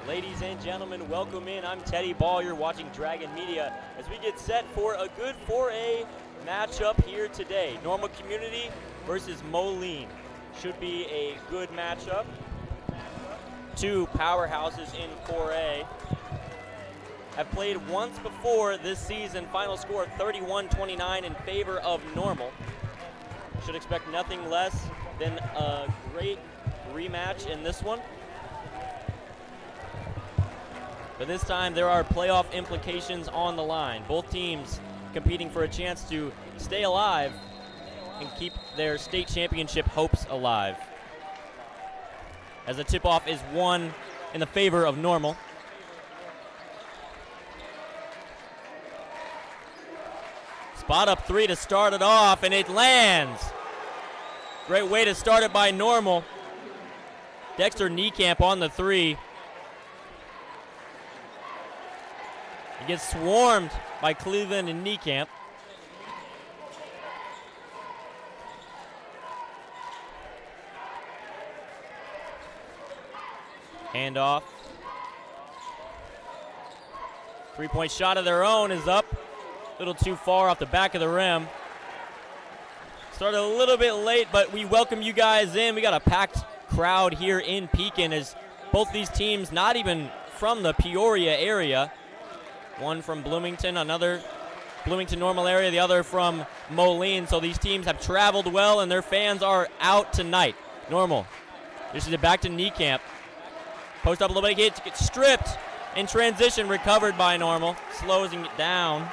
Ladies and gentlemen, welcome in. I'm Teddy Ball. You're watching Dragon Media as we get set for a good 4A matchup here today. Normal Community versus Moline. Should be a good matchup. Two powerhouses in 4A. Have played once before this season. Final score 31-29 in favor of Normal. Should expect nothing less than a great rematch in this one. But this time there are playoff implications on the line. Both teams competing for a chance to stay alive and keep their state championship hopes alive. As the tip-off is won in the favor of Normal. Spot up three to start it off, and it lands. Great way to start it by Normal. Dexter Niekamp on the three. He gets swarmed by Cleveland and Niekamp. Handoff. Three-point shot of their own is up. A little too far off the back of the rim. Started a little bit late, but we welcome you guys in. We got a packed crowd here in Pekin as both these teams not even from the Peoria area. One from Bloomington, another Bloomington Normal area, the other from Moline. So these teams have traveled well, and their fans are out tonight. Normal. This is it back to Niekamp. Post up a little bit, gets stripped in transition, recovered by Normal. Slows it down.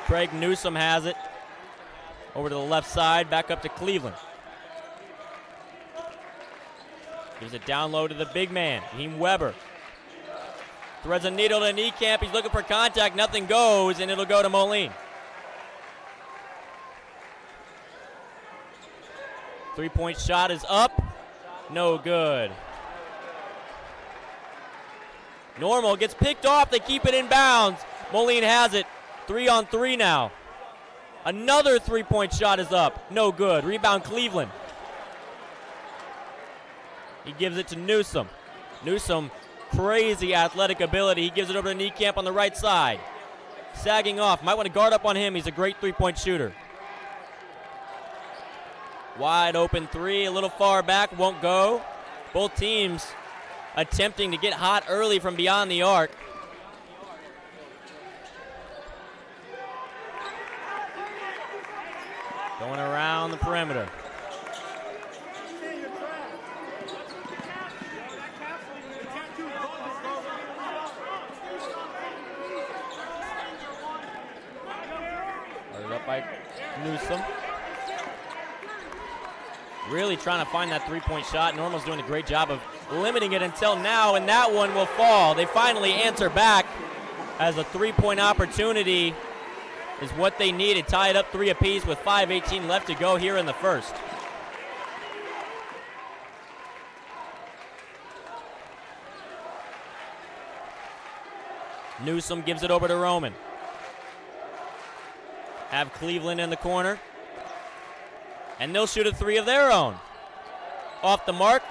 Craig Newsom has it. Over to the left side, back up to Cleveland. Gives it down low to the big man, Raheem Weber. Threads a needle to Niekamp. He's looking for contact. Nothing goes, and it'll go to Moline. Three-point shot is up. No good. Normal gets picked off. They keep it in bounds. Moline has it. 3-on-3 now. Another three-point shot is up. No good. Rebound Cleveland. He gives it to Newsom. Newsom, crazy athletic ability. He gives it over to Niekamp on the right side. Sagging off. Might want to guard up on him. He's a great three-point shooter. Wide open three. A little far back. Won't go. Both teams attempting to get hot early from beyond the arc. Going around the perimeter. Started up by Newsom. Really trying to find that three-point shot. Normal's doing a great job of limiting it until now, and that one will fall. They finally answer back as a three-point opportunity is what they needed. Tie it up 3 apiece with 5:18 left to go here in the first. Newsom gives it over to Roman. Have Cleveland in the corner. And they'll shoot a three of their own. Off the mark.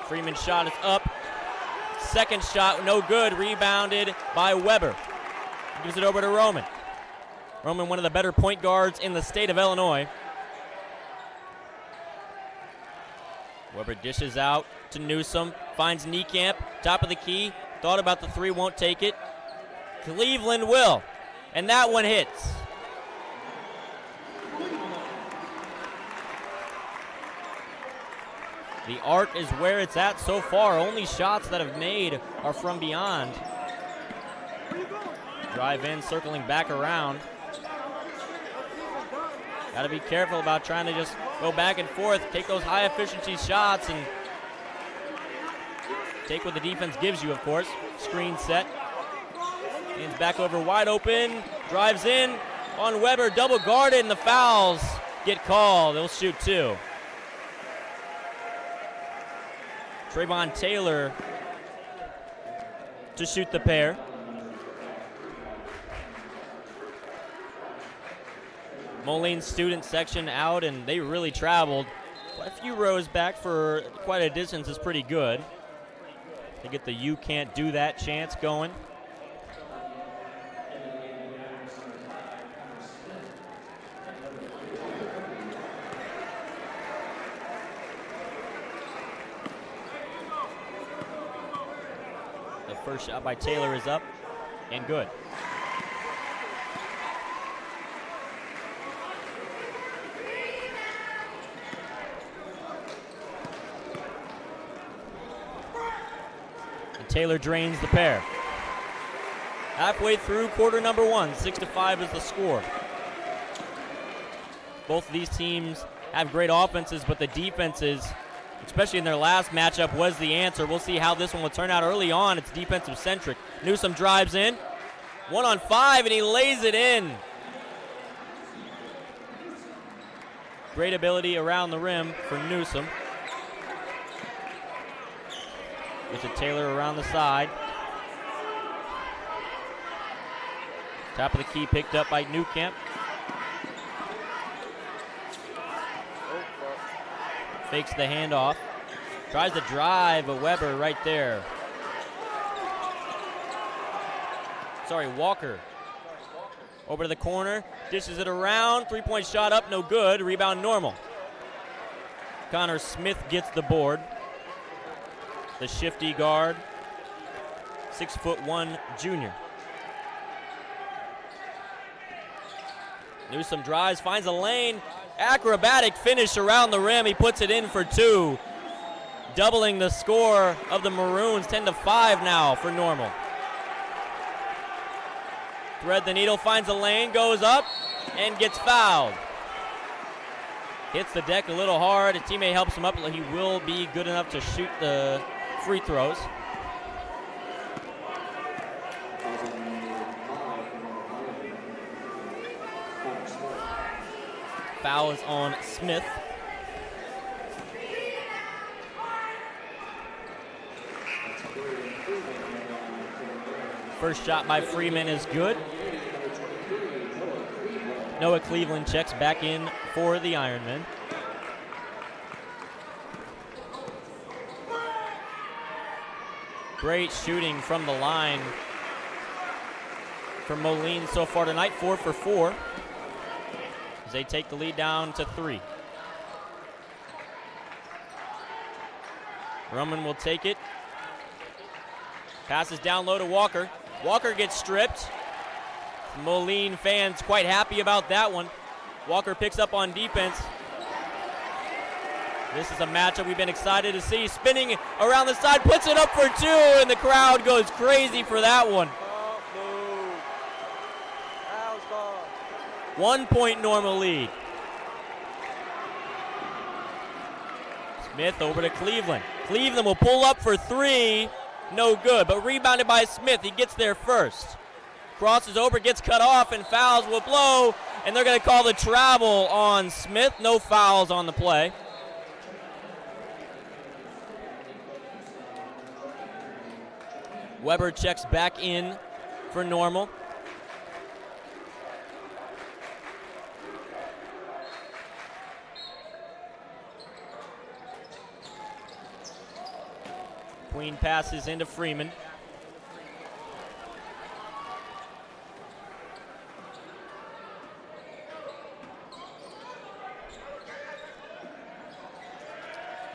Freeman's shot is up. Second shot, no good. Rebounded by Weber. He gives it over to Roman. Roman, one of the better point guards in the state of Illinois. Weber dishes out to Newsom. Finds Niekamp, top of the key. Thought about the three, won't take it. Cleveland will. And that one hits. The arc is where it's at so far. Only shots that have made are from beyond. Drive in, circling back around. Got to be careful about trying to just go back and forth, take those high efficiency shots, and take what the defense gives you, of course. Screen set. Hands back over wide open. Drives in on Weber, double guarded, and the fouls get called. They'll shoot 2. Trayvon Taylor to shoot the pair. Moline student section out, and they really traveled quite a few rows back for quite a distance. Is pretty good to get the "you can't do that" chants going. The first shot by Taylor is up and good. Taylor drains the pair. Halfway through quarter number one, 6-5 is the score. Both of these teams have great offenses, but the defenses, especially in their last matchup, was the answer. We'll see how this one will turn out. Early on, it's defensive centric. Newsom drives in, 1-on-5, and he lays it in. Great ability around the rim for Newsom. Gets it Taylor around the side. Top of the key picked up by Newcamp. Fakes the handoff. Tries to drive, but Weber right there. Sorry, Walker. Over to the corner. Dishes it around. Three-point shot up, no good. Rebound normal. Connor Smith gets the board. The shifty guard, 6'1" junior. Newsom drives, finds a lane, acrobatic finish around the rim. He puts it in for two, doubling the score of the Maroons, 10-5 now for Normal. Thread the needle, finds a lane, goes up, and gets fouled. Hits the deck a little hard. A teammate helps him up. He will be good enough to shoot the free throws. Foul is on Smith. First shot by Freeman is good. Noah Cleveland checks back in for the Ironmen. Great shooting from the line for Moline so far tonight, 4 for 4. As they take the lead down to 3. Roman will take it. Passes down low to Walker. Walker gets stripped. Moline fans quite happy about that one. Walker picks up on defense. This is a matchup we've been excited to see. Spinning around the side, puts it up for two, and the crowd goes crazy for that one. 1 point Normal lead. Smith over to Cleveland. Cleveland will pull up for three. No good, but rebounded by Smith. He gets there first. Crosses over, gets cut off, and fouls will blow. And they're going to call the travel on Smith. No fouls on the play. Weber checks back in for Normal. Queen passes into Freeman.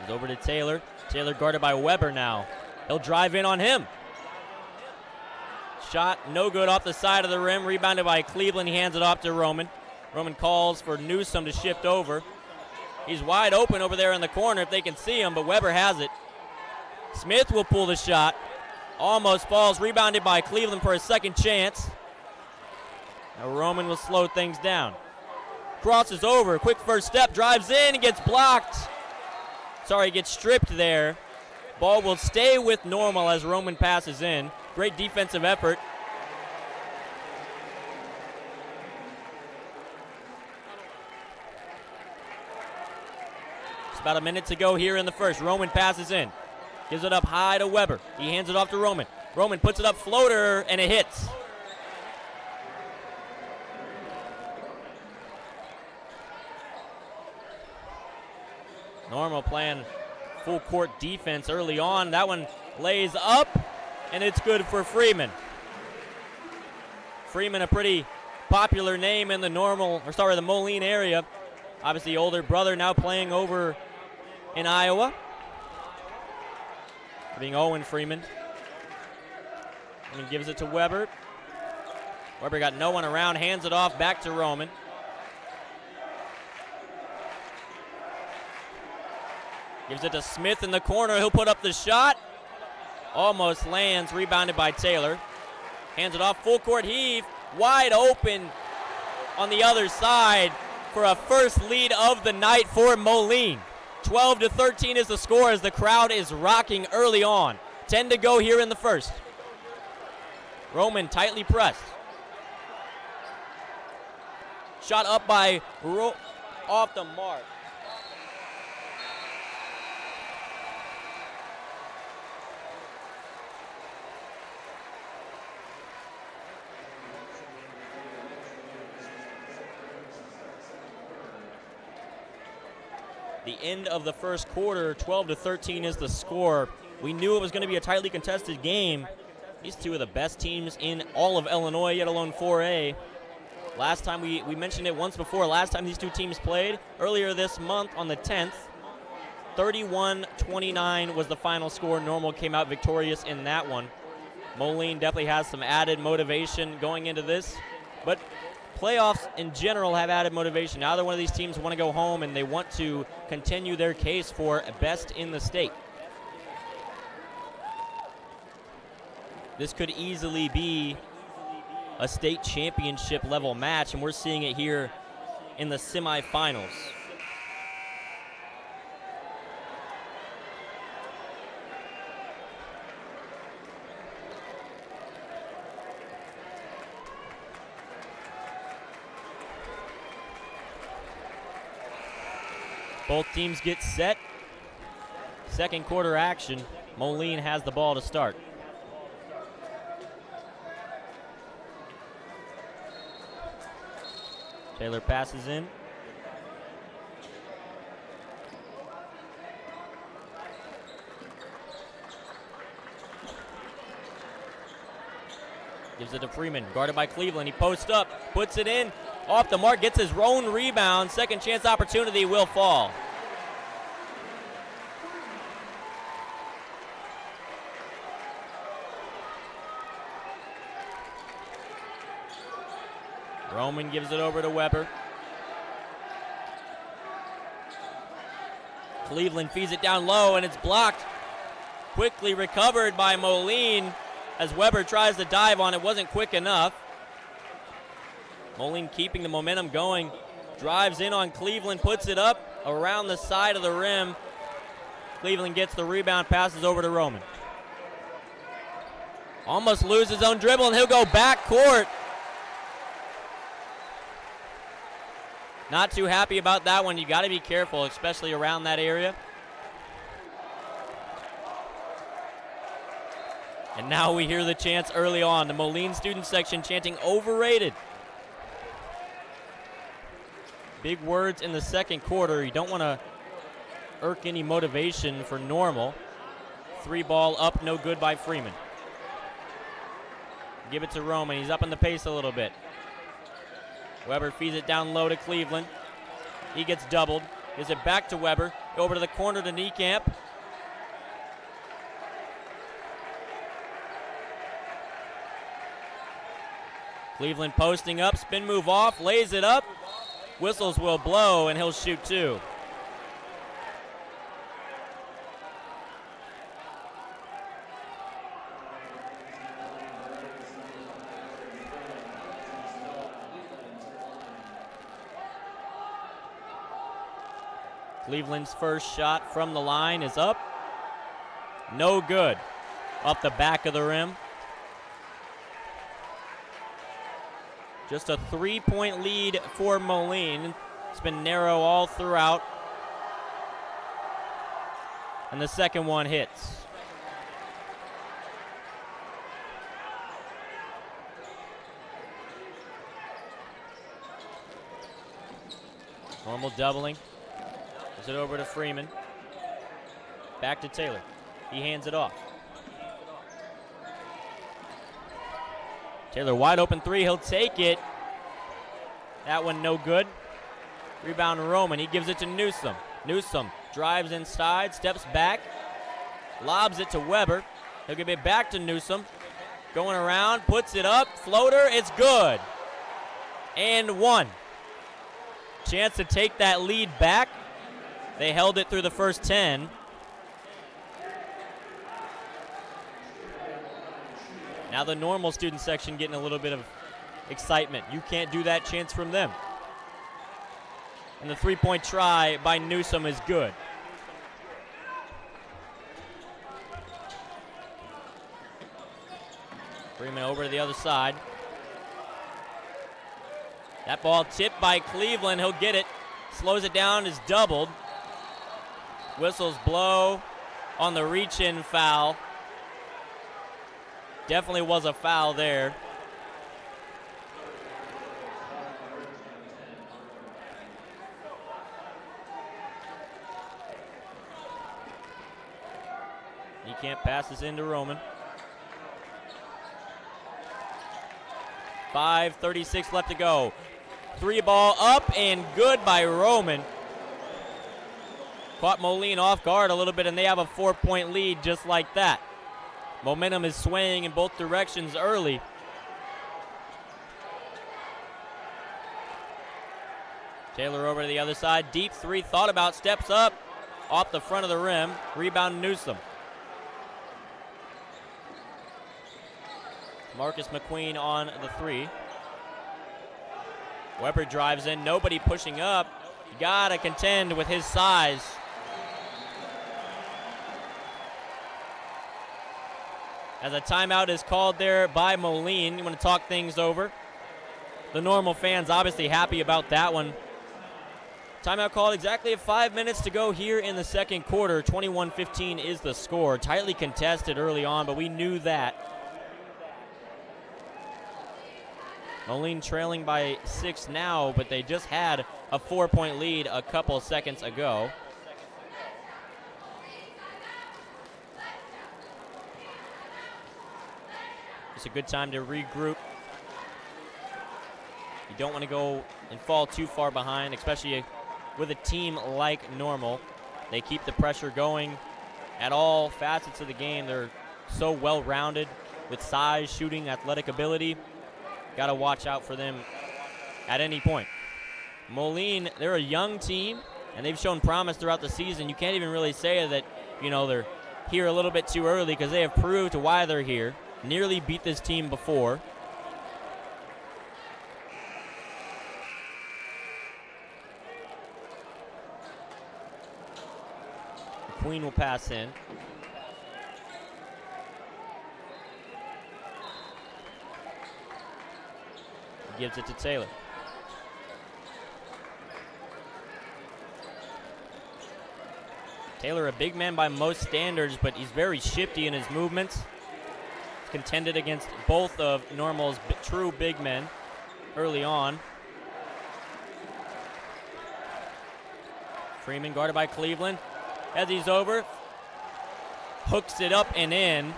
He's over to Taylor. Taylor guarded by Weber now. He'll drive in on him. Shot no good off the side of the rim. Rebounded by Cleveland. He hands it off to Roman. Roman calls for Newsom to shift over. He's wide open over there in the corner if they can see him, but Weber has it. Smith will pull the shot. Almost falls. Rebounded by Cleveland for a second chance. Now Roman will slow things down. Crosses over. Quick first step. Drives in and gets blocked. Sorry, gets stripped there. Ball will stay with Normal as Roman passes in. Great defensive effort. It's about a minute to go here in the first. Roman passes in. Gives it up high to Weber. He hands it off to Roman. Roman puts it up floater, and it hits. Normal playing full court defense early on. That one lays up, and it's good for Freeman. Freeman, a pretty popular name in the the Moline area. Obviously, older brother now playing over in Iowa. Being Owen Freeman. And he gives it to Weber. Weber got no one around, hands it off back to Roman. Gives it to Smith in the corner. He'll put up the shot. Almost lands, rebounded by Taylor. Hands it off, full court heave. Wide open on the other side for a first lead of the night for Moline. 12-13 is the score as the crowd is rocking early on. 10 to go here in the first. Roman tightly pressed. Shot up by off the mark. The end of the first quarter, 12-13 is the score. We knew it was going to be a tightly contested game. These two are the best teams in all of Illinois, yet alone 4A. Last time, we mentioned it once before, last time these two teams played, earlier this month on the 10th, 31-29 was the final score. Normal came out victorious in that one. Moline definitely has some added motivation going into this, but playoffs in general have added motivation. Now either one of these teams want to go home and they want to continue their case for best in the state. This could easily be a state championship level match, and we're seeing it here in the semifinals. Both teams get set. Second quarter action. Moline has the ball to start. Taylor passes in. Gives it to Freeman, guarded by Cleveland. He posts up, puts it in, off the mark, gets his own rebound. Second chance opportunity will fall. Roman gives it over to Weber. Cleveland feeds it down low, and it's blocked. Quickly recovered by Moline as Weber tries to dive on it. Wasn't quick enough. Moline keeping the momentum going. Drives in on Cleveland, puts it up around the side of the rim. Cleveland gets the rebound, passes over to Roman. Almost loses his own dribble, and he'll go back court. Not too happy about that one. You got to be careful, especially around that area. And now we hear the chants early on. The Moline student section chanting overrated. Big words in the second quarter. You don't want to irk any motivation for Normal. 3 ball up, no good by Freeman. Give it to Roman. He's up in the pace a little bit. Weber feeds it down low to Cleveland. He gets doubled. Gives it back to Weber. Over to the corner to Niekamp. Cleveland posting up. Spin move off. Lays it up. Whistles will blow, and he'll shoot 2. Cleveland's first shot from the line is up. No good. Off the back of the rim. Just a 3-point lead for Moline. It's been narrow all throughout. And the second one hits. Normal doubling. Gives it over to Freeman. Back to Taylor. He hands it off. Taylor wide open three. He'll take it. That one no good. Rebound Roman. He gives it to Newsom. Newsom drives inside, steps back, lobs it to Weber. He'll give it back to Newsom. Going around, puts it up, floater, it's good. And one. Chance to take that lead back. They held it through the first 10. Now the normal student section getting a little bit of excitement. You can't do that. Chance from them. And the three-point try by Newsom is good. Freeman over to the other side. That ball tipped by Cleveland. He'll get it. Slows it down, is doubled. Whistles blow on the reach-in foul. Definitely was a foul there. He can't pass this into Roman. 5:36 left to go. Three ball up and good by Roman. Caught Moline off guard a little bit, and they have a 4-point lead just like that. Momentum is swaying in both directions early. Taylor over to the other side. Deep three, thought about, steps up. Off the front of the rim. Rebound Newsom. Marcus McQueen on the three. Weber drives in, nobody pushing up. You gotta contend with his size. As a timeout is called there by Moline. You want to talk things over. The normal fans obviously happy about that one. Timeout called exactly at 5 minutes to go here in the second quarter. 21-15 is the score. Tightly contested early on, but we knew that. Moline trailing by 6 now, but they just had a 4-point lead a couple seconds ago. It's a good time to regroup. You don't want to go and fall too far behind, especially with a team like Normal. They keep the pressure going at all facets of the game. They're so well-rounded with size, shooting, athletic ability. Got to watch out for them at any point. Moline, they're a young team, and they've shown promise throughout the season. You can't even really say that, they're here a little bit too early, because they have proved why they're here. Nearly beat this team before. McQueen will pass in. Gives it to Taylor. Taylor, a big man by most standards, but he's very shifty in his movements. He's contended against both of Normal's true big men early on. Freeman guarded by Cleveland. As he's over, hooks it up and in.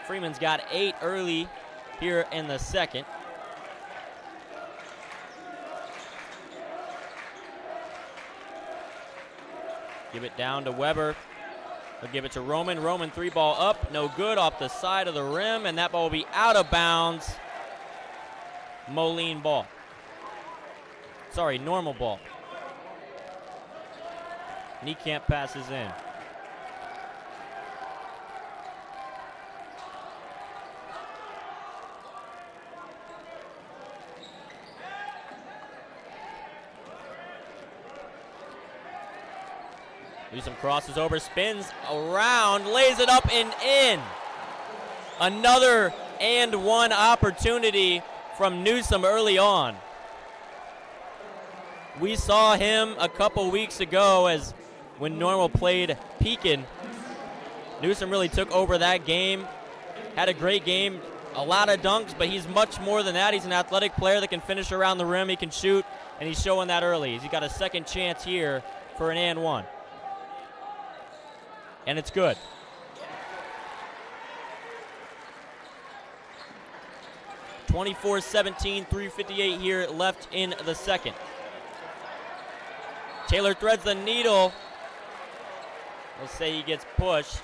Freeman's got 8 early here in the second. Give it down to Weber. He'll give it to Roman. Roman three ball up, no good, off the side of the rim, and that ball will be out of bounds. Moline ball. Sorry, Normal ball. Niekamp passes in. Newsom crosses over, spins around, lays it up and in. Another and one opportunity from Newsom early on. We saw him a couple weeks ago as when Normal played Pekin. Newsom really took over that game, had a great game, a lot of dunks, but he's much more than that. He's an athletic player that can finish around the rim, he can shoot, and he's showing that early. He's got a second chance here for an and one. And it's good. (24-17), 3:58 here left in the second. Taylor threads the needle. We'll say he gets pushed.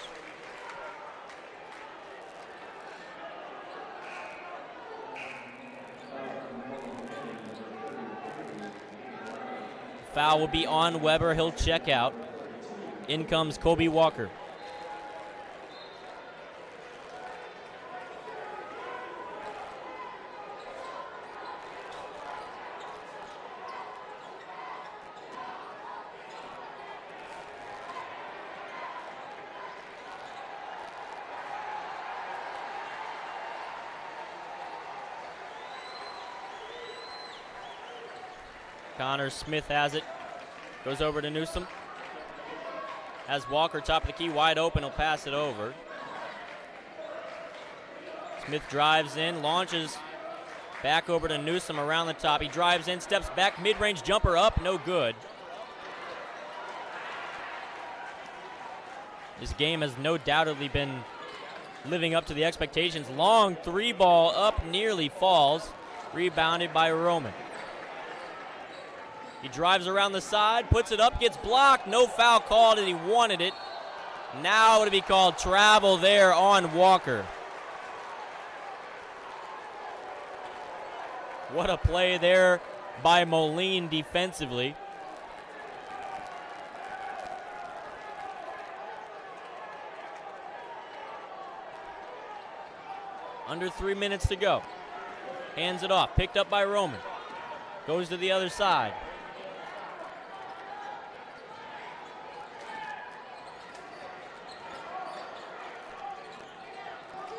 Foul will be on Weber. He'll check out. In comes Kobe Walker. Connor Smith has it. Goes over to Newsom. Has Walker top of the key, wide open. He'll pass it over. Smith drives in, launches back over to Newsom around the top. He drives in, steps back, mid-range jumper up, no good. This game has no doubtedly been living up to the expectations. Long three ball up, nearly falls. Rebounded by Roman. He drives around the side, puts it up, gets blocked. No foul called, and he wanted it. Now it'll be called travel there on Walker. What a play there by Moline defensively. Under 3 minutes to go. Hands it off, picked up by Roman. Goes to the other side.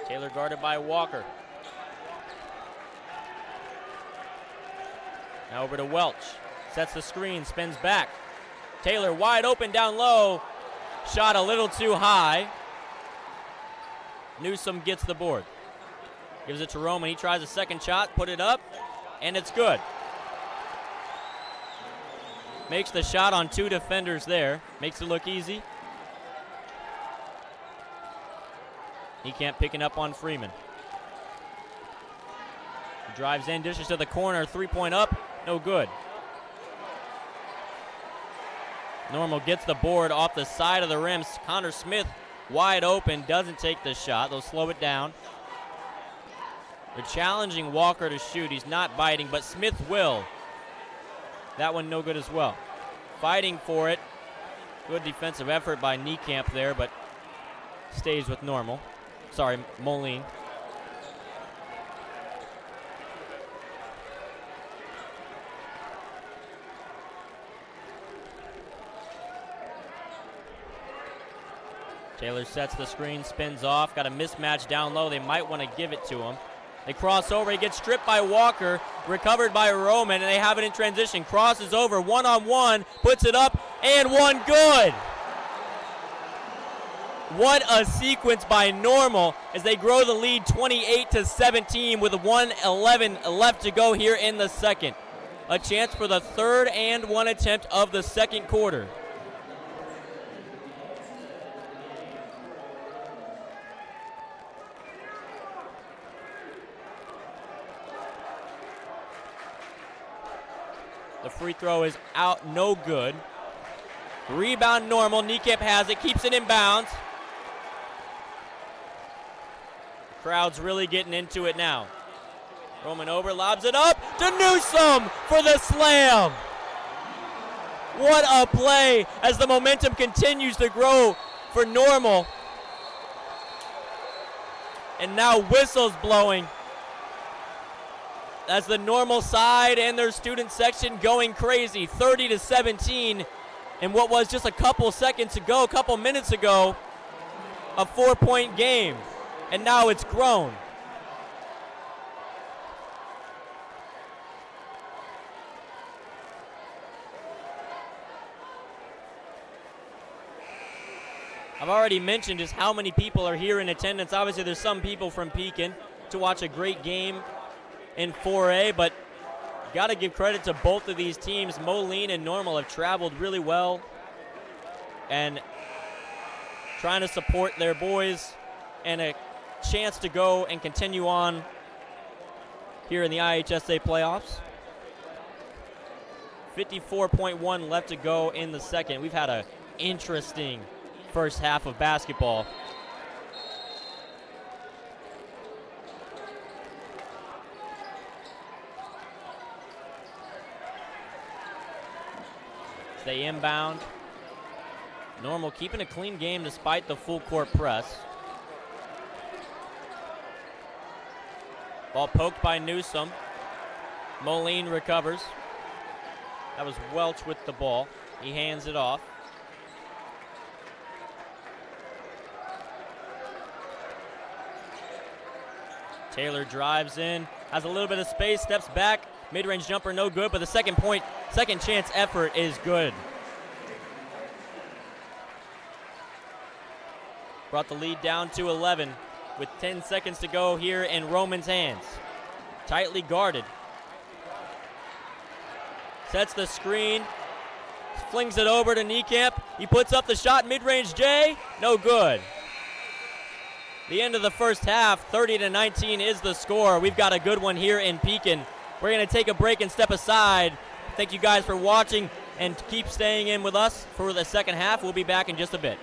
Taylor guarded by Walker. Now over to Welch. Sets the screen, spins back. Taylor wide open down low. Shot a little too high. Newsom gets the board. Gives it to Roman. He tries a second shot, put it up, and it's good. Makes the shot on two defenders there. Makes it look easy. He can't pick it up on Freeman. He drives in, dishes to the corner, three-point up, no good. Normal gets the board off the side of the rim. Connor Smith wide open, doesn't take the shot. They'll slow it down. They're challenging Walker to shoot. He's not biting, but Smith will. That one no good as well. Fighting for it. Good defensive effort by Niekamp there, but stays with Normal. Sorry, Moline. Taylor sets the screen, spins off, got a mismatch down low. They might want to give it to him. They cross over, he gets stripped by Walker, recovered by Roman, and they have it in transition. Crosses over, one-on-one, puts it up, and one good. What a sequence by Normal as they grow the lead 28-17 with 1:11 left to go here in the second. A chance for the third and one attempt of the second quarter. The free throw is out, no good. Rebound Normal, Niekamp has it, keeps it in bounds. Crowd's really getting into it now. Roman over, lobs it up to Newsom for the slam. What a play as the momentum continues to grow for Normal. And now whistles blowing. That's the Normal side and their student section going crazy. 30-17 in what was just a couple minutes ago, a 4-point game. And now it's grown. I've already mentioned just how many people are here in attendance. Obviously, there's some people from Pekin to watch a great game in 4A, but got to give credit to both of these teams. Moline and Normal have traveled really well and trying to support their boys and a chance to go and continue on here in the IHSA playoffs. 54.1 left to go in the second. We've had an interesting first half of basketball. They inbound. Normal keeping a clean game despite the full court press. Ball poked by Newsom. Moline recovers. That was Welch with the ball. He hands it off. Taylor drives in, has a little bit of space, steps back. Mid-range jumper no good, but the second chance effort is good. Brought the lead down to 11 with 10 seconds to go here in Roman's hands. Tightly guarded. Sets the screen, flings it over to Niekamp. He puts up the shot, mid-range J, no good. The end of the first half, 30-19 is the score. We've got a good one here in Pekin. We're going to take a break and step aside. Thank you guys for watching and keep staying in with us for the second half. We'll be back in just a bit.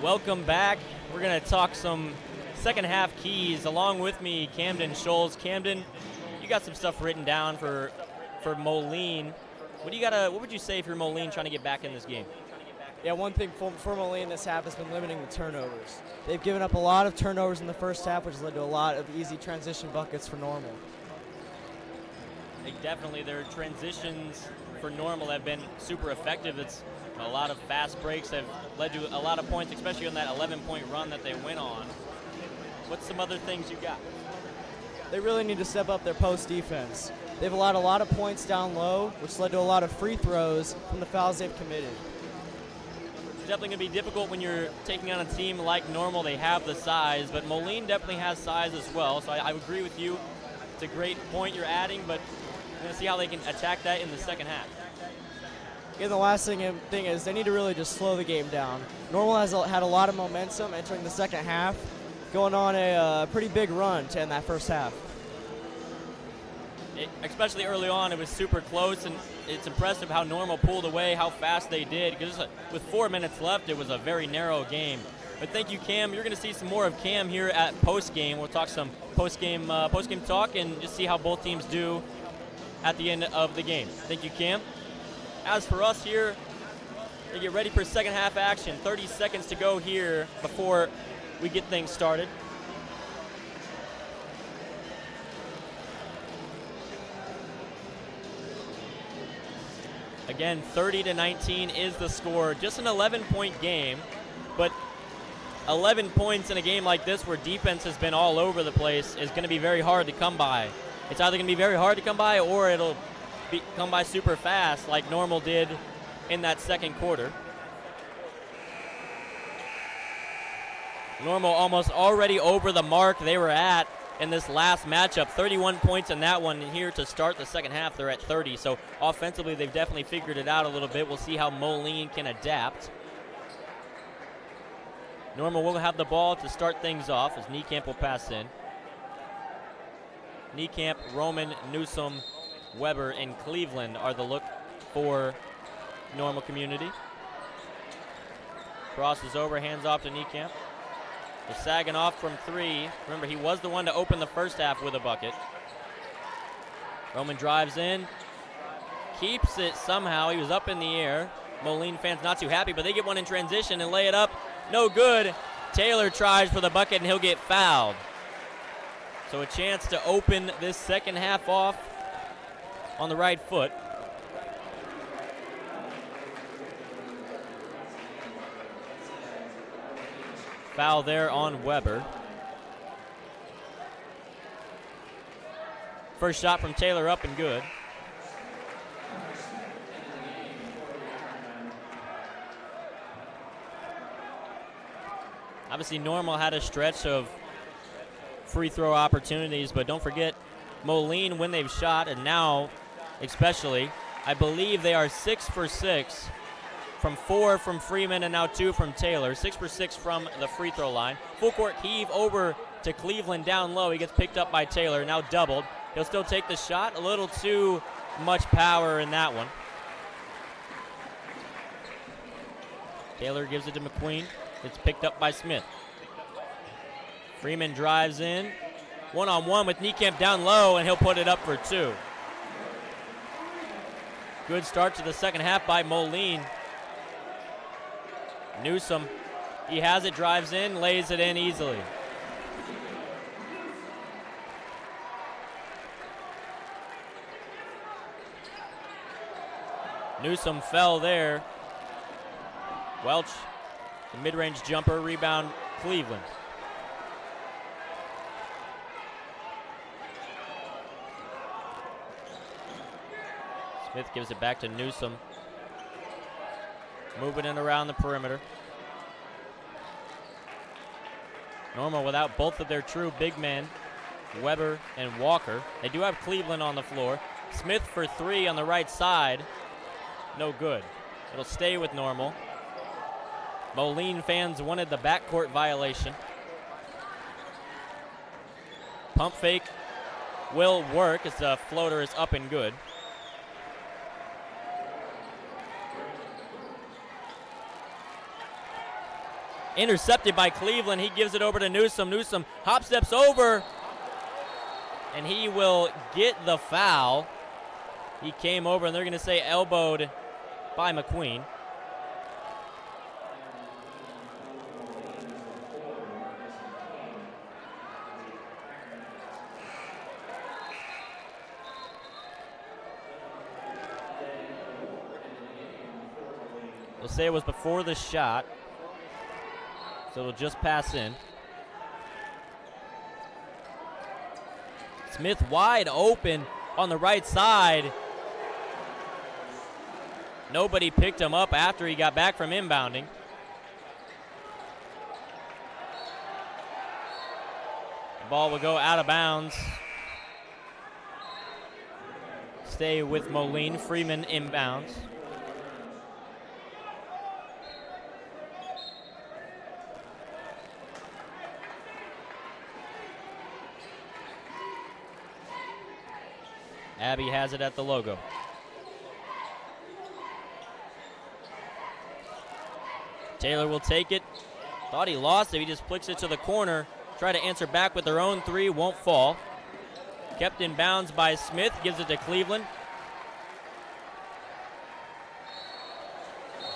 Welcome back. We're going to talk some second half keys. Along with me, Camden Scholes. Camden, you got some stuff written down for Moline. What would you say if you're Moline trying to get back in this game? Yeah, one thing for Moline this half has been limiting the turnovers. They've given up a lot of turnovers in the first half, which has led to a lot of easy transition buckets for Normal. Definitely, their transitions for Normal have been super effective. It's a lot of fast breaks have led to a lot of points, especially on that 11-point run that they went on. What's some other things you got? They really need to step up their post defense. They've allowed a lot of points down low, which led to a lot of free throws from the fouls they've committed. It's definitely going to be difficult when you're taking on a team like Normal. They have the size, but Moline definitely has size as well, so I agree with you. It's a great point you're adding, but we're going to see how they can attack that in the second half. Yeah, the last thing is they need to really just slow the game down. Normal has had a lot of momentum entering the second half, going on a pretty big run to end that first half. Especially early on, it was super close, and it's impressive how Normal pulled away, how fast they did, because with 4 minutes left, it was a very narrow game. But thank you, Cam. You're going to see some more of Cam here at postgame. We'll talk some postgame talk and just see how both teams do at the end of the game. Thank you, Cam. As for us here, we get ready for second half action. 30 seconds to go here before we get things started. Again, 30-19 is the score. Just an 11-point game, but 11 points in a game like this where defense has been all over the place is going to be very hard to come by. It's either going to be very hard to come by or it'll come by super fast like Normal did in that second quarter. Normal almost already over the mark they were at in this last matchup. 31 points in that one. Here to start the second half, they're at 30. So offensively, they've definitely figured it out a little bit. We'll see how Moline can adapt. Normal will have the ball to start things off as Niekamp will pass in. Niekamp, Roman, Newsom, Weber, and Cleveland are the look for Normal Community. Crosses over, hands off to Niekamp. They're sagging off from three. Remember, he was the one to open the first half with a bucket. Roman drives in, keeps it somehow. He was up in the air. Moline fans not too happy, but they get one in transition and lay it up. No good. Taylor tries for the bucket, and he'll get fouled. So a chance to open this second half off on the right foot. Foul there on Weber. First shot from Taylor up and good. Obviously, Normal had a stretch of free throw opportunities, but don't forget Moline when they've shot, and now especially, I believe they are 6 for 6 from 4 from Freeman and now 2 from Taylor. 6 for 6 from the free throw line. Full court heave over to Cleveland down low. He gets picked up by Taylor, now doubled. He'll still take the shot. A little too much power in that one. Taylor gives it to McQueen. It's picked up by Smith. Freeman drives in. One-on-one with Niekamp down low, and he'll put it up for 2. Good start to the second half by Moline. Newsom, he has it, drives in, lays it in easily. Newsom fell there. Welch, the mid-range jumper, rebound Cleveland. Smith gives it back to Newsom. Moving it around the perimeter. Normal without both of their true big men, Weber and Walker. They do have Cleveland on the floor. Smith for 3 on the right side. No good. It'll stay with Normal. Moline fans wanted the backcourt violation. Pump fake will work as the floater is up and good. Intercepted by Cleveland. He gives it over to Newsome. Newsome hop steps over, and he will get the foul. He came over, and they're going to say elbowed by McQueen. They'll say it was before the shot, so it'll just pass in. Smith wide open on the right side. Nobody picked him up after he got back from inbounding. The ball will go out of bounds. Stay with Moline. Freeman inbounds. Abbey has it at the logo. Taylor will take it. Thought he lost it. He just flicks it to the corner. Try to answer back with their own three. Won't fall. Kept in bounds by Smith. Gives it to Cleveland.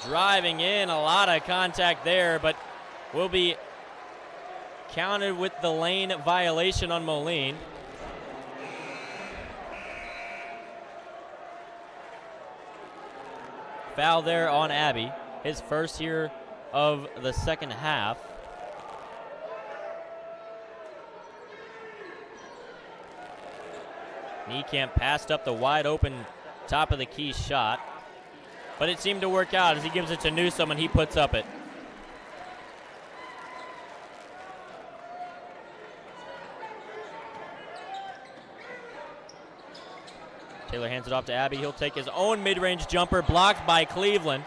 Driving in. A lot of contact there, but will be counted with the lane violation on Moline. Foul there on Abbey. His first here of the second half. Niekamp passed up the wide open top of the key shot, but it seemed to work out as he gives it to Newsome and he puts up it. Taylor hands it off to Abbey. He'll take his own mid-range jumper, blocked by Cleveland.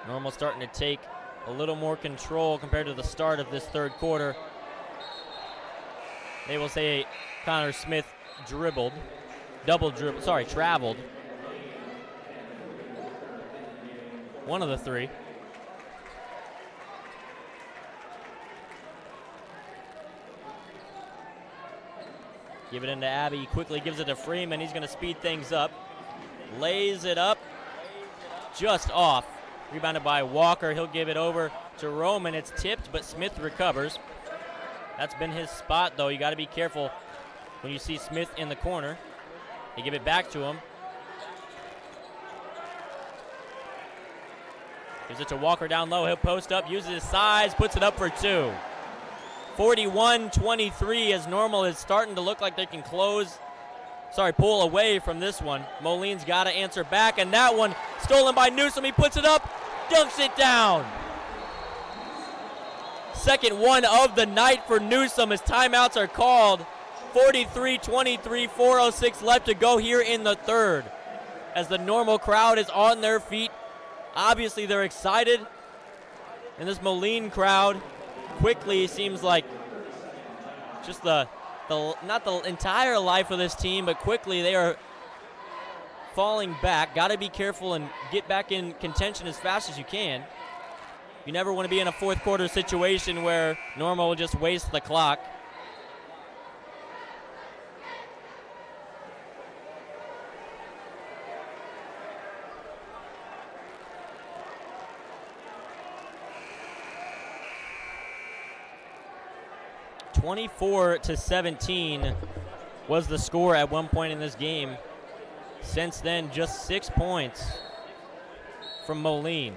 Normal starting to take a little more control compared to the start of this third quarter. They will say Connor Smith traveled. One of the three. Give it into Abbey. He quickly gives it to Freeman. He's going to speed things up. Lays it up. Just off. Rebounded by Walker. He'll give it over to Roman. It's tipped, but Smith recovers. That's been his spot, though. You got to be careful when you see Smith in the corner. They give it back to him. Gives it to Walker down low. He'll post up, uses his size, puts it up for two. 41-23 as Normal is starting to look like they can pull away from this one. Moline's got to answer back, and that one stolen by Newsome. He puts it up, dunks it down. Second one of the night for Newsome as timeouts are called. 43-23, 4:06 left to go here in the third. As the Normal crowd is on their feet, obviously they're excited. And this Moline crowd quickly seems like just not the entire life of this team, but quickly they are falling back. Got to be careful and get back in contention as fast as you can. You never want to be in a fourth quarter situation where Normal will just waste the clock. (24-17) was the score at one point in this game. Since then, just 6 points from Moline.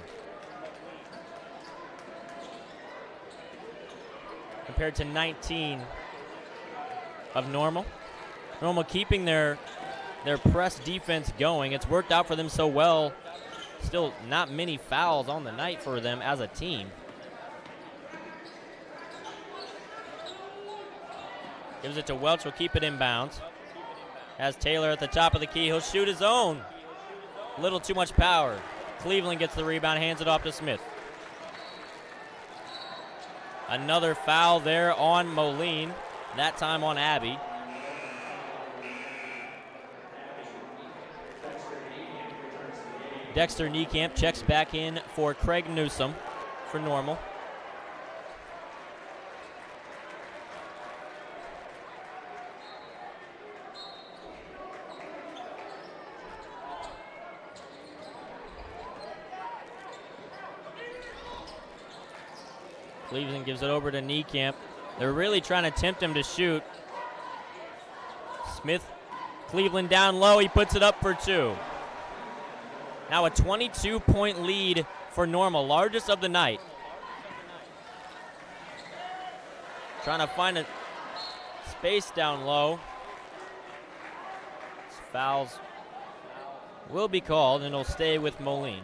Compared to 19 of Normal. Normal keeping their press defense going. It's worked out for them so well. Still not many fouls on the night for them as a team. Gives it to Welch, will keep it inbounds. Has Taylor at the top of the key. He'll shoot his own. A little too much power. Cleveland gets the rebound, hands it off to Smith. Another foul there on Moline, that time on Abbey. Dexter Niekamp checks back in for Craig Newsom for Normal. Cleveland gives it over to Niekamp. They're really trying to tempt him to shoot. Smith, Cleveland down low. He puts it up for 2. Now a 22-point lead for Normal, largest of the night. Trying to find a space down low. Fouls will be called, and it'll stay with Moline.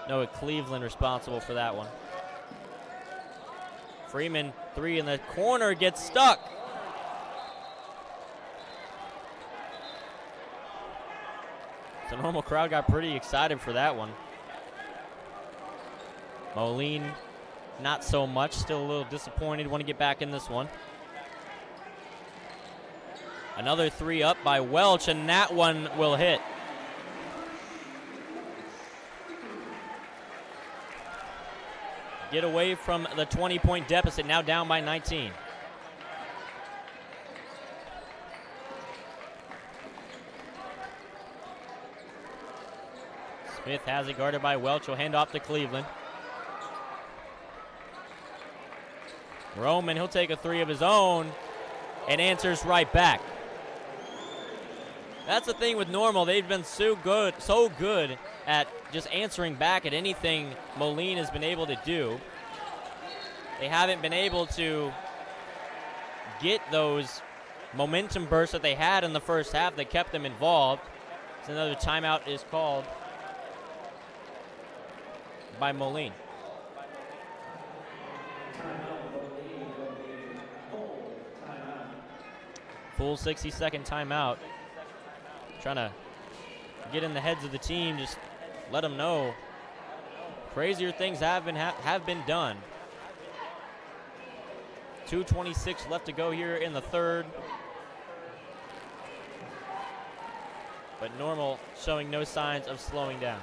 Noah Cleveland responsible for that one. Freeman, 3 in the corner, gets stuck. The Normal crowd got pretty excited for that one. Moline, not so much, still a little disappointed, want to get back in this one. Another 3 up by Welch, and that one will hit. Get away from the 20-point deficit, now down by 19. Smith has it guarded by Welch. Will hand off to Cleveland. Roman, he'll take a 3 of his own and answers right back. That's the thing with Normal. They've been so good at just answering back at anything Moline has been able to do. They haven't been able to get those momentum bursts that they had in the first half that kept them involved. So another timeout is called by Moline. Full 60-second timeout. Trying to get in the heads of the team, just let them know crazier things have been done. 2:26 left to go here in the third. But Normal showing no signs of slowing down.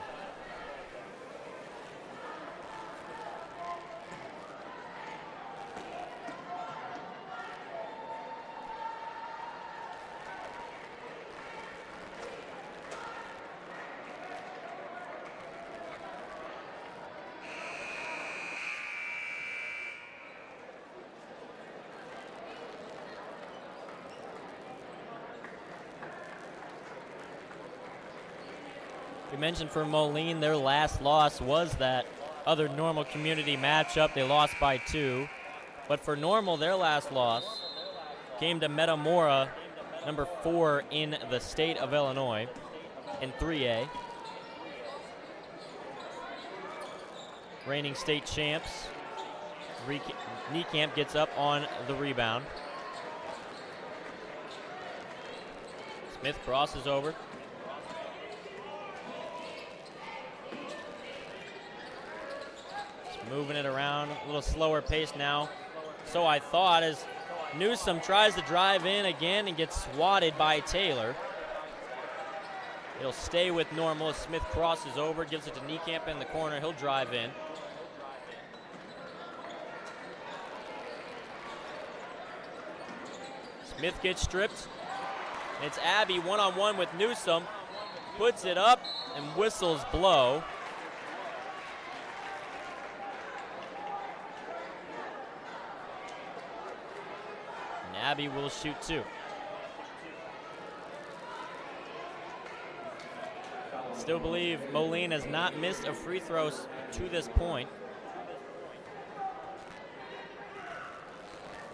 We mentioned for Moline, their last loss was that other Normal community matchup. They lost by 2. But for Normal, their last loss came to Metamora, number 4 in the state of Illinois, in 3A. Reigning state champs. Niekamp gets up on the rebound. Smith crosses over. Moving it around, a little slower pace now. So I thought, as Newsom tries to drive in again and gets swatted by Taylor. It'll stay with Normal as Smith crosses over, gives it to Niekamp in the corner. He'll drive in. Smith gets stripped. It's Abbey one-on-one with Newsom. Puts it up and whistles blow. Abbey will shoot 2. Still believe Moline has not missed a free throw to this point.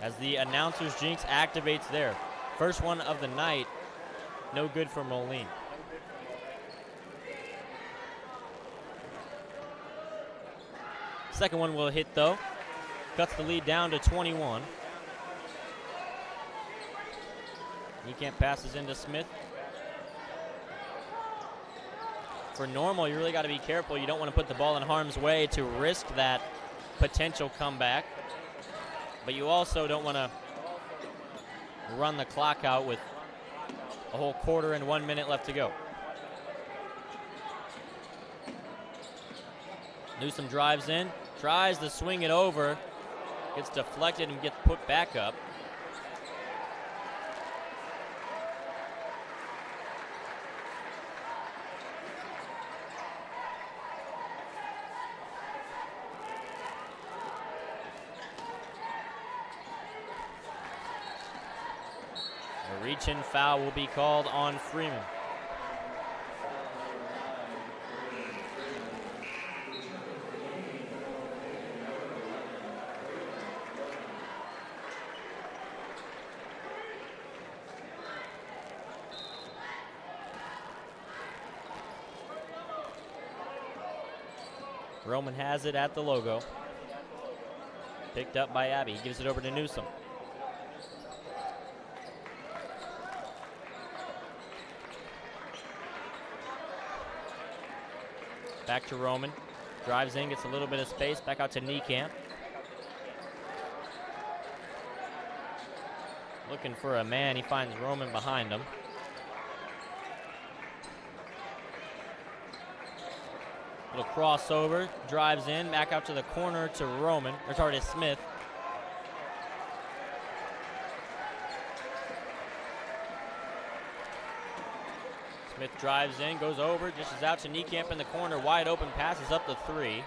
As the announcer's jinx activates there. First one of the night, no good for Moline. Second one will hit though. Cuts the lead down to 21. Niekamp passes into Smith. For Normal, you really got to be careful. You don't want to put the ball in harm's way to risk that potential comeback. But you also don't want to run the clock out with a whole quarter and 1 minute left to go. Newsom drives in, tries to swing it over, gets deflected and gets put back up. A reach-in foul will be called on Freeman. Roman has it at the logo. Picked up by Abbey. Gives it over to Newsom. Back to Roman. Drives in, gets a little bit of space. Back out to Niekamp. Looking for a man. He finds Roman behind him. Little crossover, drives in, back out to the corner to Roman, or sorry, to Smith. Smith drives in, goes over, dishes out to Niekamp in the corner, wide open, passes up the three.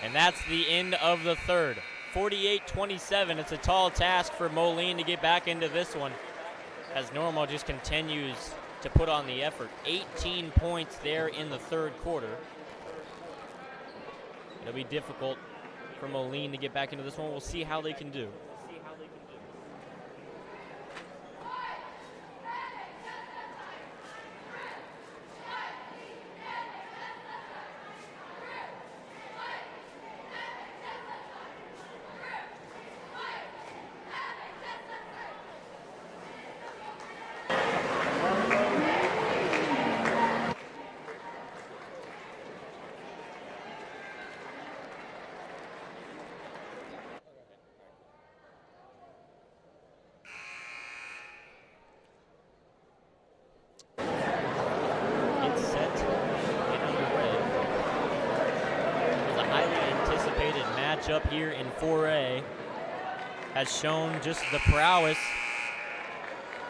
And that's the end of the third. 48-27, it's a tall task for Moline to get back into this one, as Normal just continues to put on the effort. 18 points there in the third quarter. It'll be difficult for Moline to get back into this one. We'll see how they can do. Up here in 4A has shown just the prowess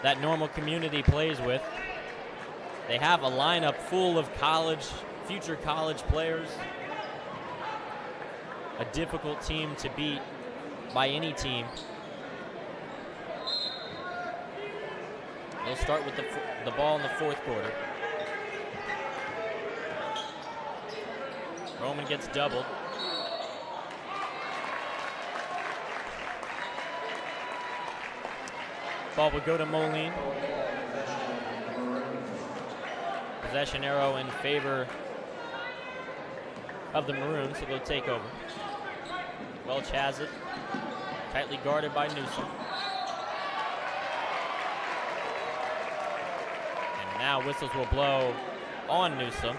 that Normal Community plays with. They have a lineup full of future college players. A difficult team to beat by any team. They'll start with the ball in the fourth quarter. Roman gets doubled. Ball will go to Moline. Possession arrow in favor of the Maroons, so they'll take over. Welch has it. Tightly guarded by Newsom. And now whistles will blow on Newsom.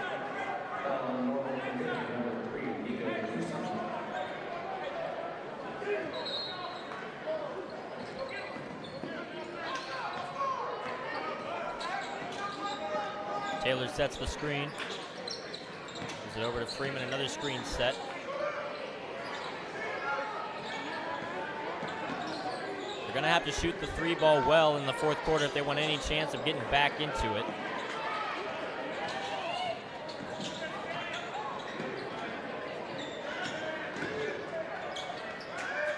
Taylor sets the screen. Gives it over to Freeman, another screen set. They're gonna have to shoot the three ball well in the fourth quarter if they want any chance of getting back into it.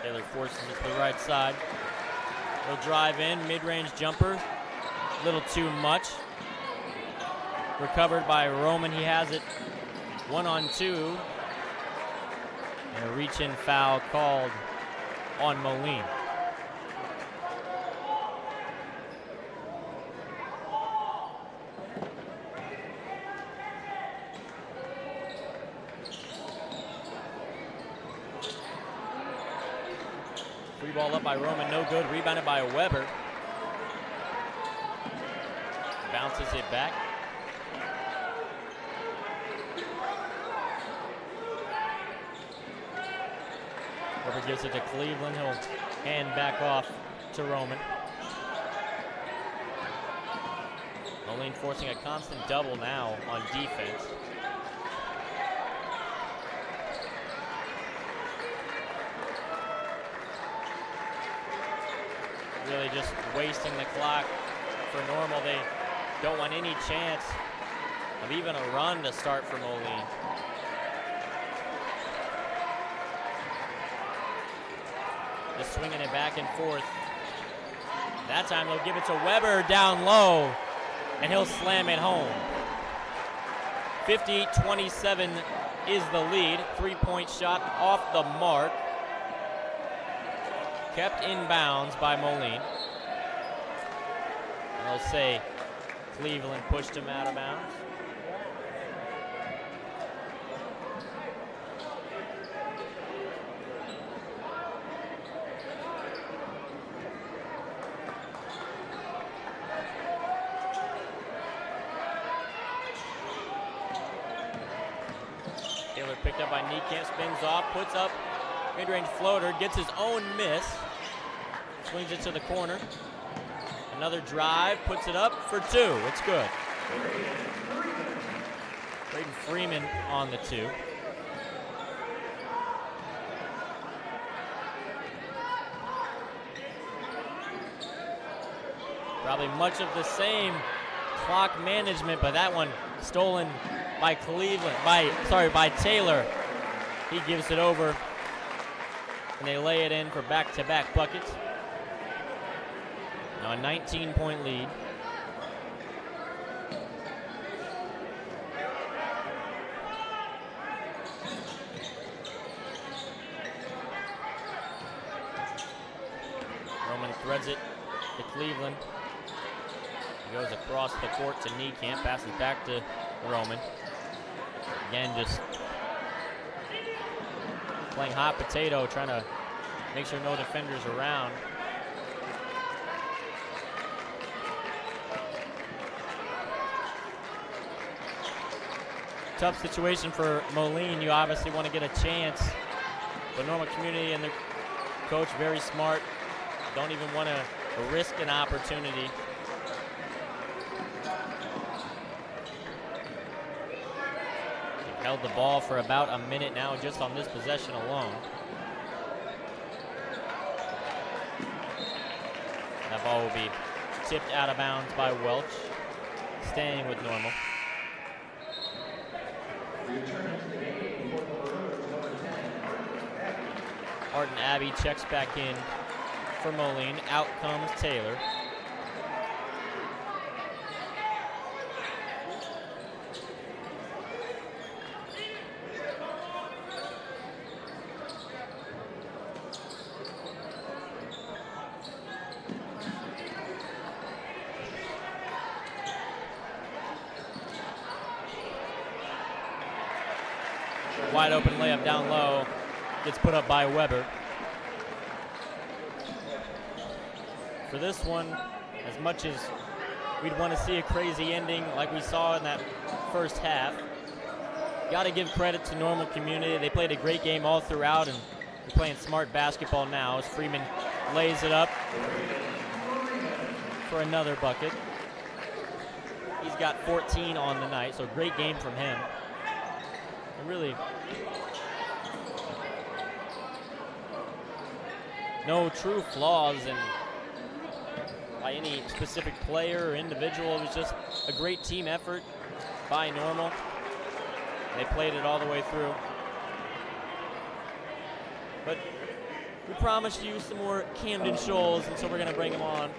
Taylor forces it to the right side. He'll drive in, mid-range jumper, a little too much. Recovered by Roman. He has it 1-on-2. And a reach-in foul called on Moline. Free ball up by Roman, no good. Rebounded by Weber. Bounces it back. Whoever gives it to Cleveland, he'll hand back off to Roman. Moline forcing a constant double now on defense. Really just wasting the clock for Normal. They don't want any chance of even a run to start for Moline. Just swinging it back and forth. That time they'll give it to Weber down low, and he'll slam it home. 58-27 is the lead. 3-point shot off the mark. Kept in bounds by Moline. And they'll say Cleveland pushed him out of bounds. Taylor picked up by Niekamp, spins off, puts up mid-range floater, gets his own miss, swings it to the corner. Another drive, puts it up for two. It's good. Braden Freeman on the two. Probably much of the same clock management, but that one stolen by by Taylor. He gives it over, and they lay it in for back-to-back buckets. Now a 19-point lead. Roman threads it to Cleveland. He goes across the court to Niekamp, passes back to Roman. Again, just playing hot potato, trying to make sure no defenders around. Tough situation for Moline. You obviously want to get a chance, but Normal Community and the coach, very smart, don't even want to risk an opportunity. They've held the ball for about a minute now just on this possession alone. That ball will be tipped out of bounds by Welch, staying with Normal. Martin Abbey checks back in for Moline. Out comes Taylor. Wide open layup down low. Gets put up by Weber. For this one, as much as we'd want to see a crazy ending like we saw in that first half, got to give credit to Normal Community. They played a great game all throughout, and they're playing smart basketball now as Freeman lays it up for another bucket. He's got 14 on the night, so great game from him. And really, no true flaws by any specific player or individual. It was just a great team effort by Normal. They played it all the way through. But we promised you some more Camden Shoals, and so we're going to bring them on.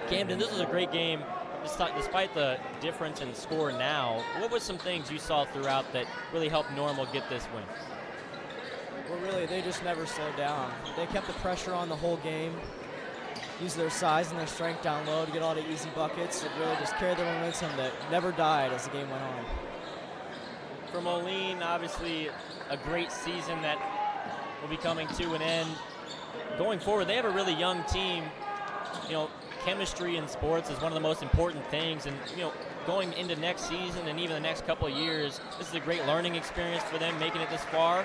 Camden, this was a great game. Despite the difference in score now, what were some things you saw throughout that really helped Normal get this win? Well, really, they just never slowed down. They kept the pressure on the whole game, used their size and their strength down low to get all the easy buckets. It really just carried the momentum that never died as the game went on. For Moline, obviously a great season that will be coming to an end. Going forward, they have a really young team. You know, chemistry in sports is one of the most important things, and going into next season and even the next couple of years, this is a great learning experience for them, making it this far,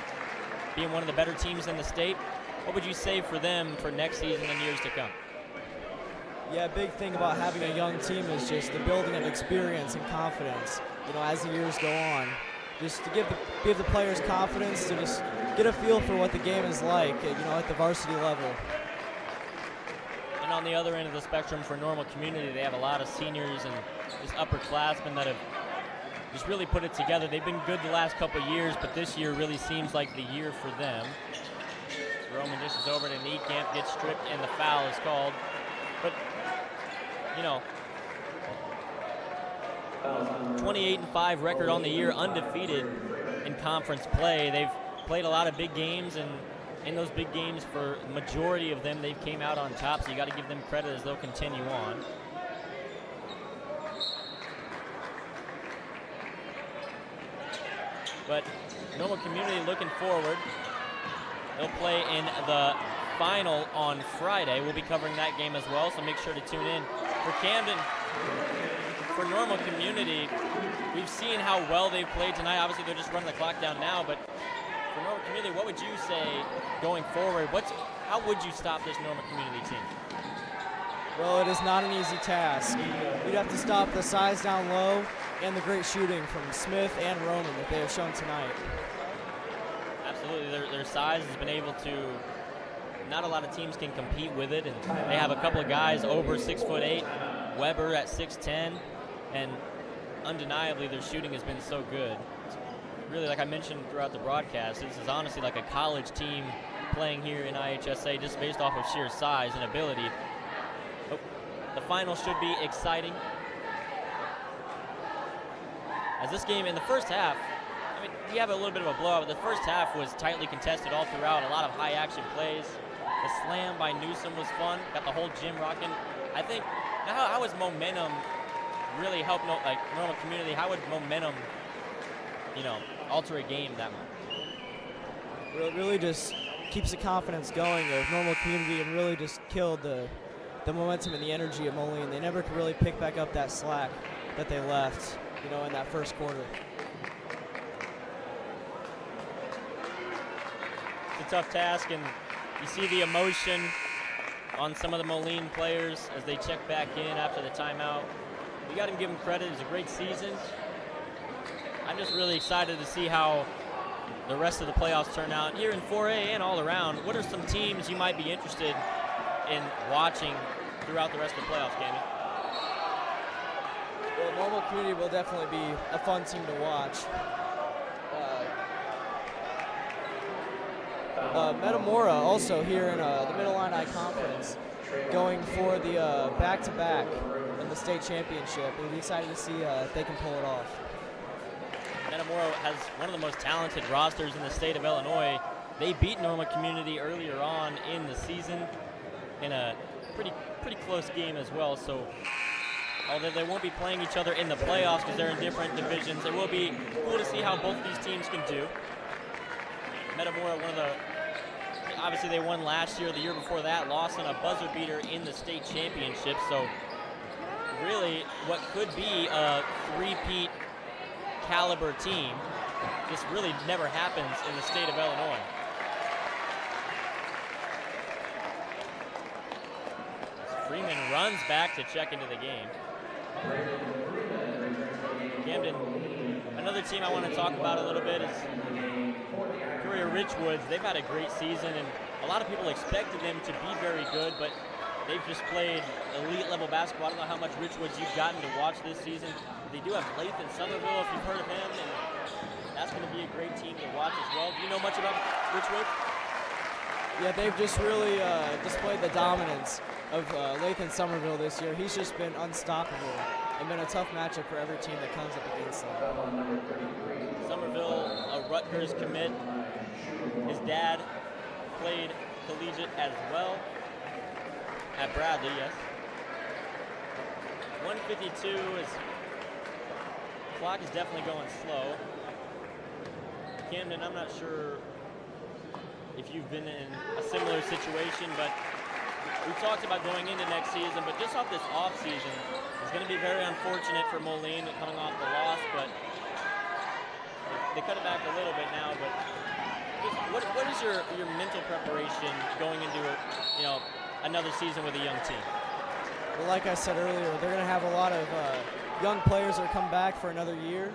being one of the better teams in the state. What would you say for them for next season and years to come? Yeah, a big thing about having a young team is just the building of experience and confidence, as the years go on. Just to give the players confidence to just get a feel for what the game is like, at the varsity level. And on the other end of the spectrum for Normal Community, they have a lot of seniors and just upperclassmen that have just really put it together. They've been good the last couple of years, but this year really seems like the year for them. Roman dishes over to Niekamp, gets stripped, and the foul is called. But, 28-5 record on the year, undefeated in conference play. They've played a lot of big games, and in those big games, for the majority of them, they've came out on top, so you got to give them credit as they'll continue on. But Normal Community looking forward. They'll play in the final on Friday. We'll be covering that game as well, so make sure to tune in. For Camden, for Normal Community, we've seen how well they've played tonight. Obviously, they're just running the clock down now, but for Normal Community, what would you say going forward? How would you stop this Normal Community team? Well, it is not an easy task. You'd have to stop the size down low and the great shooting from Smith and Roman that they have shown tonight. Absolutely, their size has been able to, not a lot of teams can compete with it, and they have a couple of guys over 6'8", Weber at 6'10", and undeniably their shooting has been so good. Really, like I mentioned throughout the broadcast, this is honestly like a college team playing here in IHSA just based off of sheer size and ability. But the final should be exciting. As this game in the first half, we have a little bit of a blowout, but the first half was tightly contested all throughout, a lot of high action plays. The slam by Newsom was fun, got the whole gym rocking. I think, how has momentum really helped Normal Community? How would momentum, alter a game that much? Well, it really just keeps the confidence going of Normal Community and really just killed the momentum and the energy of Moline. They never could really pick back up that slack that they left, in that first quarter. It's a tough task, and you see the emotion on some of the Moline players as they check back in after the timeout. We got to give them credit. It was a great season. I'm just really excited to see how the rest of the playoffs turn out here in 4A and all around. What are some teams you might be interested in watching throughout the rest of the playoffs, Cammy? Well, Normal Community will definitely be a fun team to watch. Metamora also here in the Middle-Illini Conference going for the back-to-back in the state championship. We'll be excited to see if they can pull it off. Metamora has one of the most talented rosters in the state of Illinois. They beat Normal Community earlier on in the season in a pretty close game as well. So although they won't be playing each other in the playoffs because they're in different divisions, it will be cool to see how both these teams can do. Metamora, obviously they won last year, the year before that, lost on a buzzer beater in the state championship. So really what could be a three-peat caliber team, this really never happens in the state of Illinois. Freeman runs back to check into the game. Camden, another team I want to talk about a little bit is Courier Richwoods. They've had a great season, and a lot of people expected them to be very good, but they've just played elite level basketball. I don't know how much Richwoods you've gotten to watch this season. They do have Lathan Somerville, if you've heard of him, and that's going to be a great team to watch as well. Do you know much about Richwoods? Yeah, they've just really displayed the dominance of Lathan Somerville this year. He's just been unstoppable and been a tough matchup for every team that comes up against them. Somerville, a Rutgers commit. His dad played collegiate as well at Bradley, yes. 152 is, clock is definitely going slow. Camden, I'm not sure if you've been in a similar situation, but we talked about going into next season, but just off this off season, it's going to be very unfortunate for Moline coming off the loss, but they cut it back a little bit now. But What is your mental preparation going into another season with a young team? Well, like I said earlier, they're going to have a lot of young players that are coming back for another year.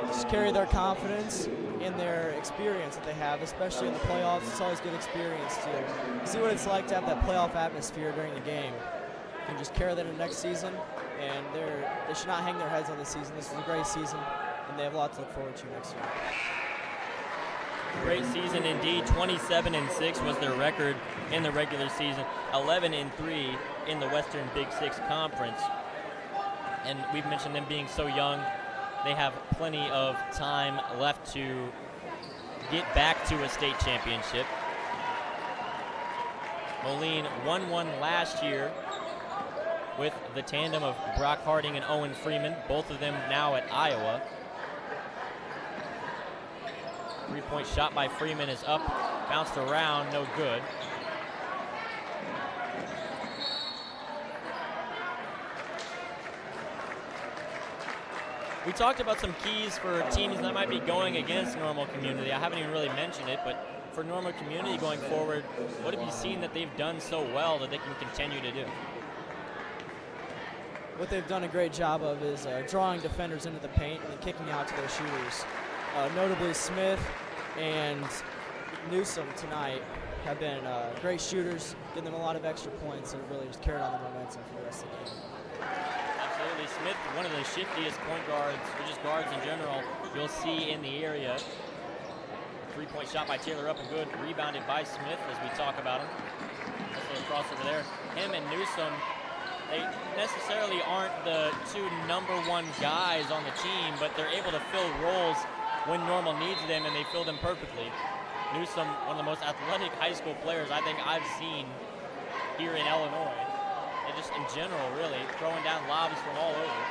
Just carry their confidence in their experience that they have, especially in the playoffs. It's always good experience to see what it's like to have that playoff atmosphere during the game. And just carry that into next season, and they should not hang their heads on this season. This is a great season, and they have a lot to look forward to next year. Great season indeed. 27-6 was their record in the regular season. 11-3 in the Western Big Six Conference. And we've mentioned them being so young. They have plenty of time left to get back to a state championship. Moline won one last year with the tandem of Brock Harding and Owen Freeman, both of them now at Iowa. Three-point shot by Freeman is up, bounced around, no good. We talked about some keys for teams that might be going against Normal Community. I haven't even really mentioned it, but for Normal Community going forward, what have you seen that they've done so well that they can continue to do? What they've done a great job of is drawing defenders into the paint and then kicking out to their shooters. Notably, Smith and Newsom tonight have been great shooters, giving them a lot of extra points and really just carried on the momentum for the rest of the game. Absolutely. Smith, one of the shiftiest point guards, or just guards in general, you'll see in the area. Three-point shot by Taylor up and good, rebounded by Smith as we talk about him. That's a little crossover there. Him and Newsom, they necessarily aren't the two #1 guys on the team, but they're able to fill roles when Normal needs them, and they fill them perfectly. Newsom, one of the most athletic high school players I think I've seen here in Illinois, and just in general, really, throwing down lobs from all over.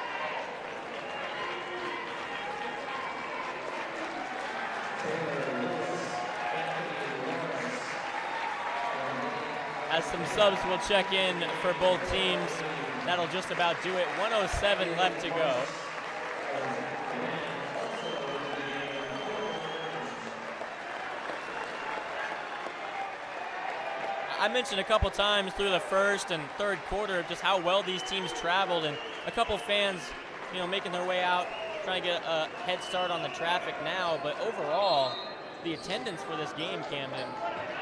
As some subs will check in for both teams, that'll just about do it. 1:07 left to go. I mentioned a couple times through the first and third quarter just how well these teams traveled, and a couple fans, making their way out, trying to get a head start on the traffic now. But overall, the attendance for this game, Camden,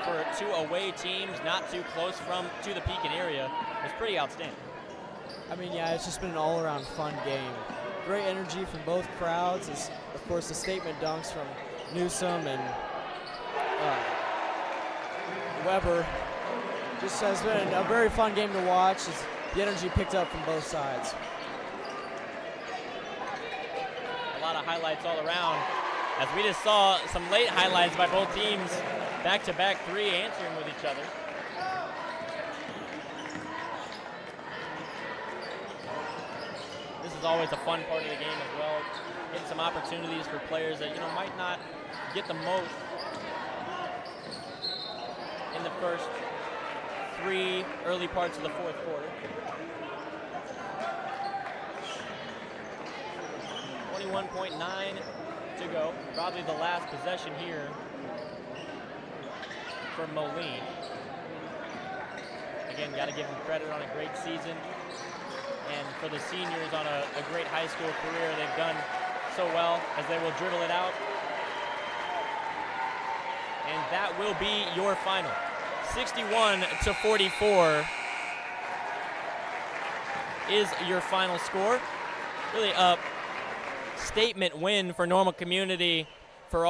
for two away teams, not too close to the Pekin area, was pretty outstanding. I mean, yeah, it's just been an all-around fun game. Great energy from both crowds. As, of course, the statement dunks from Newsom and Weber. Just has been a very fun game to watch as the energy picked up from both sides. A lot of highlights all around. As we just saw some late highlights by both teams, back-to-back three answering with each other. This is always a fun part of the game as well. Getting some opportunities for players that might not get the most in the first three early parts of the fourth quarter. 21.9 to go. Probably the last possession here for Moline. Again, got to give them credit on a great season. And for the seniors on a great high school career, they've done so well as they will dribble it out. And that will be your final. 61-44 is your final score. Really a statement win for Normal Community for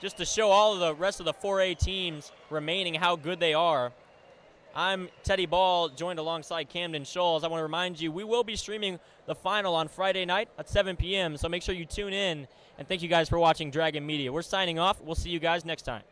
just to show all of the rest of the 4A teams remaining how good they are. I'm Teddy Ball, joined alongside Camden Scholes. I want to remind you, we will be streaming the final on Friday night at 7 p.m., so make sure you tune in. And thank you guys for watching Dragon Media. We're signing off. We'll see you guys next time.